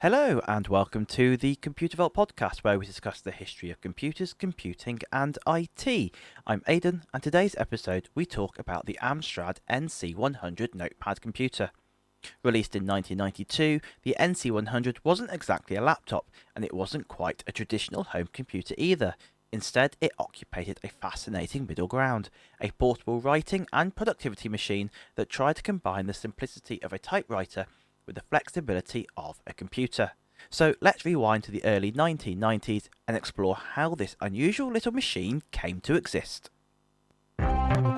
Hello and welcome to the Computer Vault podcast where we discuss the history of computers, computing and IT. I'm Aidan and today's episode we talk about the Amstrad NC100 notepad computer. Released in 1992, the NC100 wasn't exactly a laptop and it wasn't quite a traditional home computer either. Instead, it occupied a fascinating middle ground, a portable writing and productivity machine that tried to combine the simplicity of a typewriter with the flexibility of a computer. So let's rewind to the early 1990s and explore how this unusual little machine came to exist. To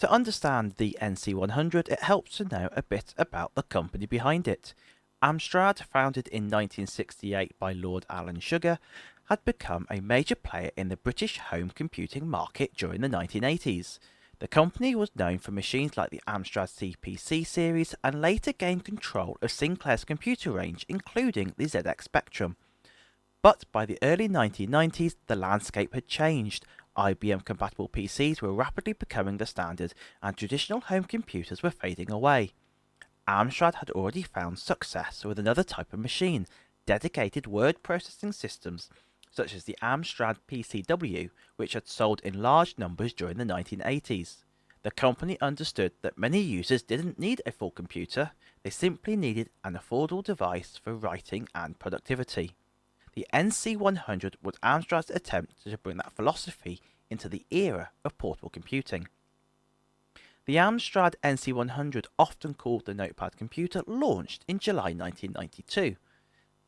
understand the NC100, it helps to know a bit about the company behind it. Amstrad, founded in 1968 by Lord Alan Sugar, had become a major player in the British home computing market during the 1980s. The company was known for machines like the Amstrad CPC series and later gained control of Sinclair's computer range, including the ZX Spectrum. But by the early 1990s, the landscape had changed. IBM-compatible PCs were rapidly becoming the standard, and traditional home computers were fading away. Amstrad had already found success with another type of machine, dedicated word processing systems, such as the Amstrad PCW, which had sold in large numbers during the 1980s. The company understood that many users didn't need a full computer, they simply needed an affordable device for writing and productivity. The NC100 was Amstrad's attempt to bring that philosophy into the era of portable computing. The Amstrad NC100, often called the notepad computer, launched in July 1992.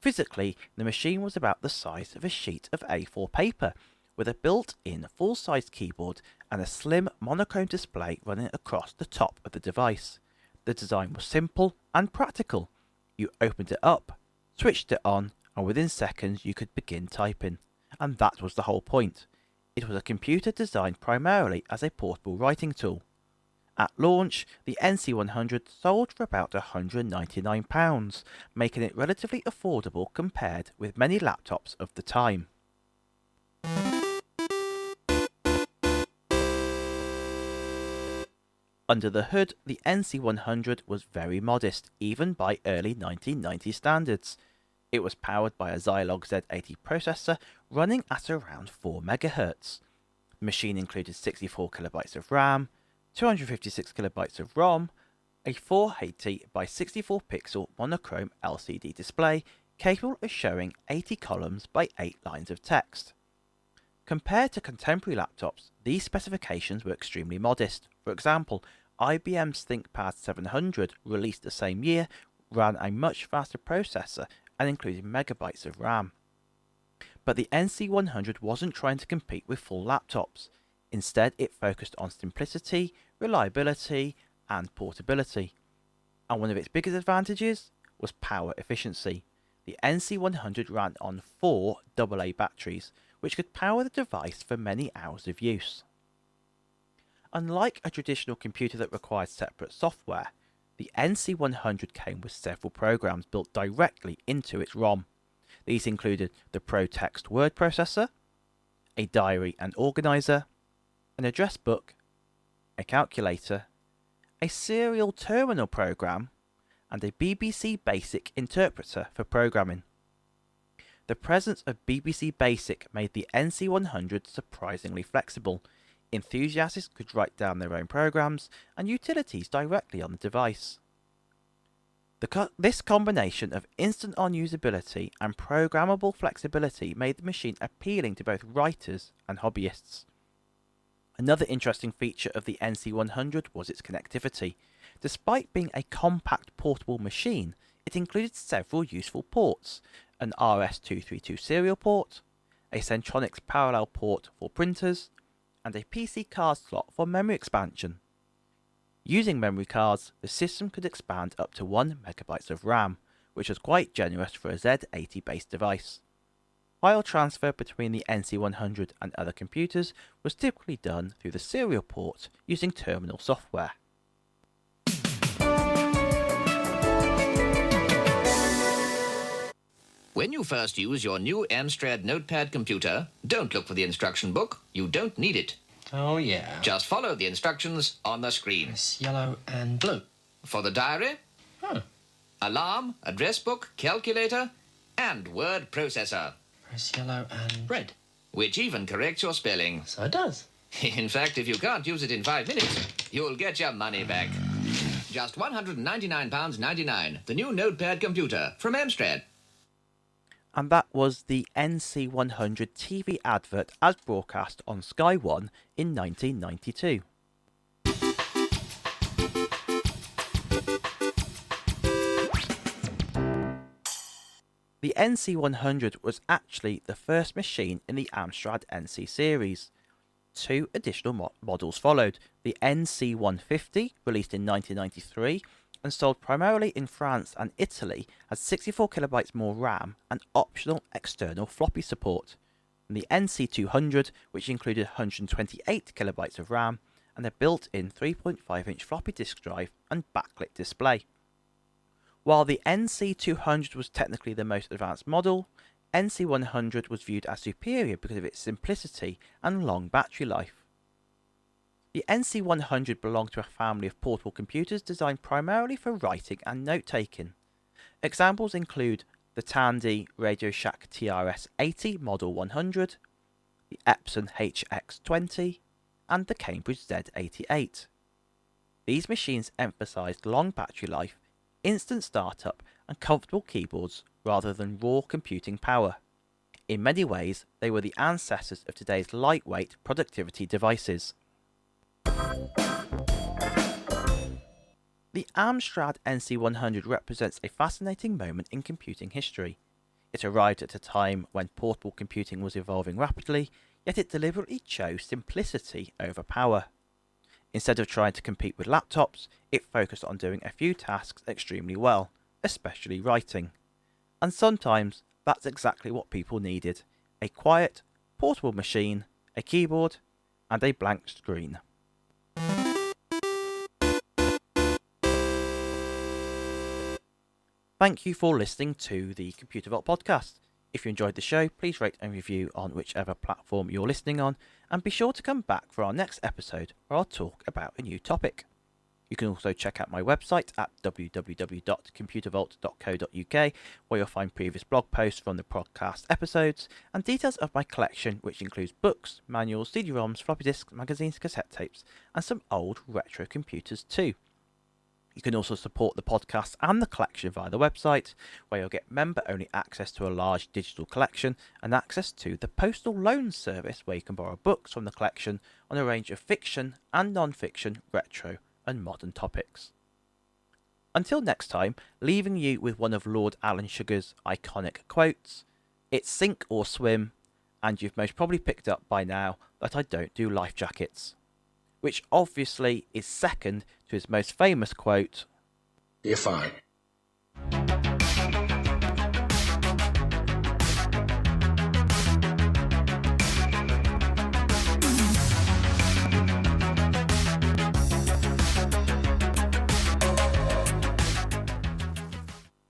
Physically, the machine was about the size of a sheet of A4 paper, with a built-in full-size keyboard and a slim monochrome display running across the top of the device. The design was simple and practical. You opened it up, switched it on, and within seconds you could begin typing. And that was the whole point. It was a computer designed primarily as a portable writing tool. At launch, the NC100 sold for about £199, making it relatively affordable compared with many laptops of the time. Under the hood, the NC100 was very modest, even by early 1990 standards. It was powered by a Zilog Z80 processor running at around 4 MHz. The machine included 64 KB of RAM, 256 KB of ROM, a 480 by 64 pixel monochrome LCD display capable of showing 80 columns by 8 lines of text. Compared to contemporary laptops, these specifications were extremely modest. For example, IBM's ThinkPad 700, released the same year, ran a much faster processor and included megabytes of RAM. But the NC100 wasn't trying to compete with full laptops. Instead, it focused on simplicity, reliability, and portability. And one of its biggest advantages was power efficiency. The NC100 ran on 4 AA batteries, which could power the device for many hours of use. Unlike a traditional computer that required separate software, the NC100 came with several programs built directly into its ROM. These included the ProText word processor, a diary and organizer, an address book, a calculator, a serial terminal program, and a BBC Basic interpreter for programming. The presence of BBC Basic made the NC100 surprisingly flexible. Enthusiasts could write down their own programs and utilities directly on the device. This combination of instant-on usability and programmable flexibility made the machine appealing to both writers and hobbyists. Another interesting feature of the NC100 was its connectivity. Despite being a compact portable machine, it included several useful ports: an RS-232 serial port, a Centronics parallel port for printers, and a PC card slot for memory expansion. Using memory cards, the system could expand up to 1 MB of RAM, which was quite generous for a Z80 based device. File transfer between the NC100 and other computers was typically done through the serial port using terminal software. When you first use your new Amstrad notepad computer, don't look for the instruction book. You don't need it. Oh, yeah. Just follow the instructions on the screen. It's yellow and blue. For the diary, Huh. alarm, address book, calculator, and word processor, Press yellow and red. which even corrects your spelling. So it does. In fact, if you can't use it in 5 minutes, you'll get your money back. Just £199.99, the new notepad computer from Amstrad. And that was the NC100 TV advert as broadcast on Sky One in 1992. The NC100 was actually the first machine in the Amstrad NC series. Two additional models followed, the NC150, released in 1993, and sold primarily in France and Italy, had 64KB more RAM and optional external floppy support, and the NC200, which included 128KB of RAM and a built-in 3.5-inch floppy disk drive and backlit display. While the NC200 was technically the most advanced model, NC100 was viewed as superior because of its simplicity and long battery life. The NC100 belonged to a family of portable computers designed primarily for writing and note-taking. Examples include the Tandy Radio Shack TRS-80 Model 100, the Epson HX20, and the Cambridge Z88. These machines emphasised long battery life, instant startup, and comfortable keyboards rather than raw computing power. In many ways, they were the ancestors of today's lightweight productivity devices. The Amstrad NC100 represents a fascinating moment in computing history. It arrived at a time when portable computing was evolving rapidly, yet it deliberately chose simplicity over power. Instead of trying to compete with laptops, it focused on doing a few tasks extremely well, especially writing. And sometimes that's exactly what people needed: a quiet, portable machine, a keyboard, and a blank screen. Thank you for listening to the Computer Vault podcast. If you enjoyed the show, please rate and review on whichever platform you're listening on, and be sure to come back for our next episode where I'll talk about a new topic. You can also check out my website at www.computervault.co.uk, where you'll find previous blog posts from the podcast episodes and details of my collection, which includes books, manuals, CD-ROMs, floppy disks, magazines, cassette tapes, and some old retro computers too. You can also support the podcast and the collection via the website, where you'll get member-only access to a large digital collection and access to the Postal Loan service, where you can borrow books from the collection on a range of fiction and non-fiction, retro and modern topics. Until next time, leaving you with one of Lord Alan Sugar's iconic quotes: "It's sink or swim," and you've most probably picked up by now that I don't do life jackets, which obviously is second to his most famous quote: "You're fine."